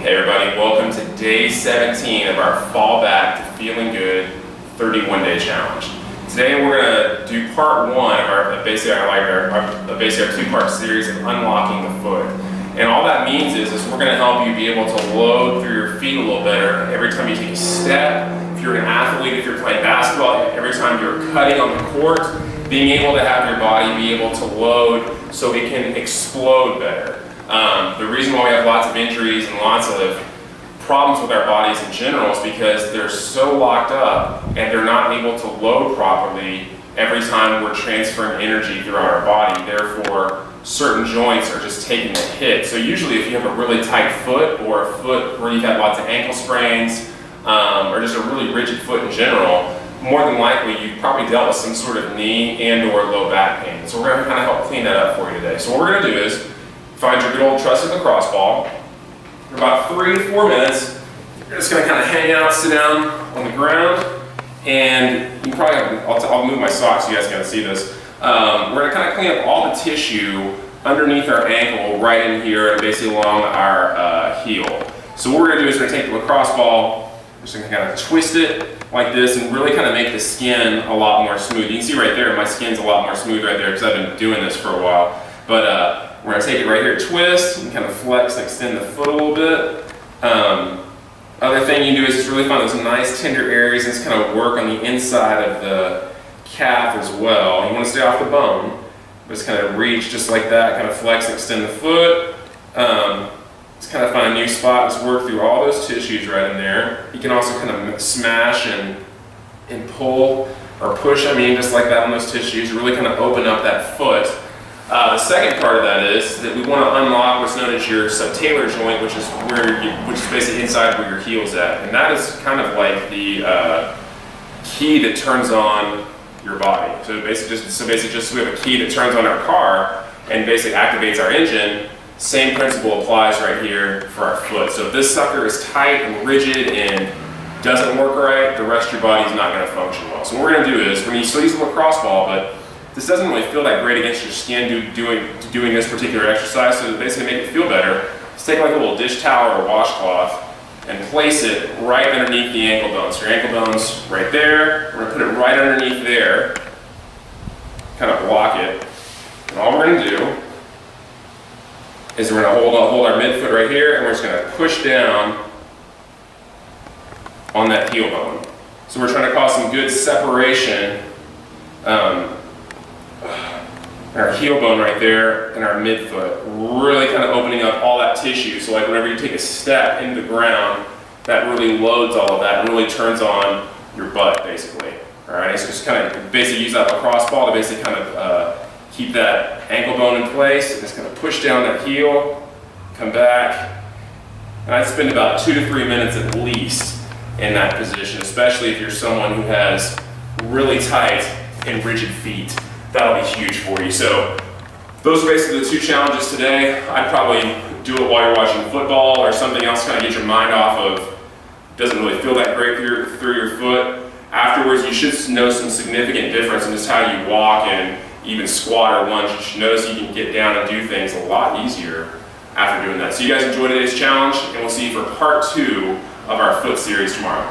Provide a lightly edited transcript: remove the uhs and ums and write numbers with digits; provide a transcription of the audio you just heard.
Hey everybody, welcome to day 17 of our Fall Back to Feeling Good 31-day challenge. Today we're going to do part one of our basically our two-part series of unlocking the foot. And all that means is we're going to help you be able to load through your feet a little better every time you take a step. If you're an athlete, if you're playing basketball, every time you're cutting on the court, being able to have your body be able to load so it can explode better. The reason why we have lots of injuries and lots of problems with our bodies in general is because they're so locked up and they're not able to load properly every time we're transferring energy throughout our body. Therefore, certain joints are just taking a hit. So usually if you have a really tight foot or a foot where you've had lots of ankle sprains or just a really rigid foot in general, more than likely you've probably dealt with some sort of knee and or low back pain. So we're going to kind of help clean that up for you today. So what we're going to do is find your good old trusted lacrosse ball. For about 3 to 4 minutes, you're just going to kind of hang out, sit down on the ground, and you can probably have, I'll move my socks so you guys can see this. We're going to kind of clean up all the tissue underneath our ankle, right in here, and basically along our heel. So what we're going to do is we're going to take the lacrosse ball, we're just going to kind of twist it like this and really kind of make the skin a lot more smooth. You can see right there, my skin's a lot more smooth right there because I've been doing this for a while. But we're going to take it right here, twist, and kind of flex and extend the foot a little bit. Other thing you can do is just really find those nice tender areas and just kind of work on the inside of the calf as well. You want to stay off the bone. Just kind of reach just like that, kind of flex and extend the foot. Just kind of find a new spot, just work through all those tissues right in there. You can also kind of smash and pull or push, just like that on those tissues, really kind of open up that foot. The second part of that is that we want to unlock what's known as your subtalar joint, which is basically inside where your heel's at, and that is kind of like the key that turns on your body. So basically, just we have a key that turns on our car and basically activates our engine. Same principle applies right here for our foot. So if this sucker is tight and rigid and doesn't work right, the rest of your body is not going to function well. So what we're going to do is we're going to still use the lacrosse ball, but this doesn't really feel that great against your skin doing this particular exercise, so to basically make it feel better, just take like a little dish towel or washcloth and place it right underneath the ankle bone. So your ankle bone's right there, we're going to put it right underneath there, kind of block it, and all we're going to do is we're going to hold our midfoot right here and we're just going to push down on that heel bone. So we're trying to cause some good separation our heel bone right there and our midfoot, really kind of opening up all that tissue. So like whenever you take a step into the ground, that really loads all of that and really turns on your butt basically. All right, so just kind of basically use that lacrosse ball to basically kind of keep that ankle bone in place and just kind of push down that heel, come back. And I'd spend about 2 to 3 minutes at least in that position, especially if you're someone who has really tight and rigid feet. That'll be huge for you. So those are basically the 2 challenges today. I'd probably do it while you're watching football or something else, kind of get your mind off of, doesn't really feel that great through your foot. Afterwards, you should know some significant difference in just how you walk and even squat or lunge. You should notice you can get down and do things a lot easier after doing that. So you guys enjoyed today's challenge, and we'll see you for part 2 of our foot series tomorrow.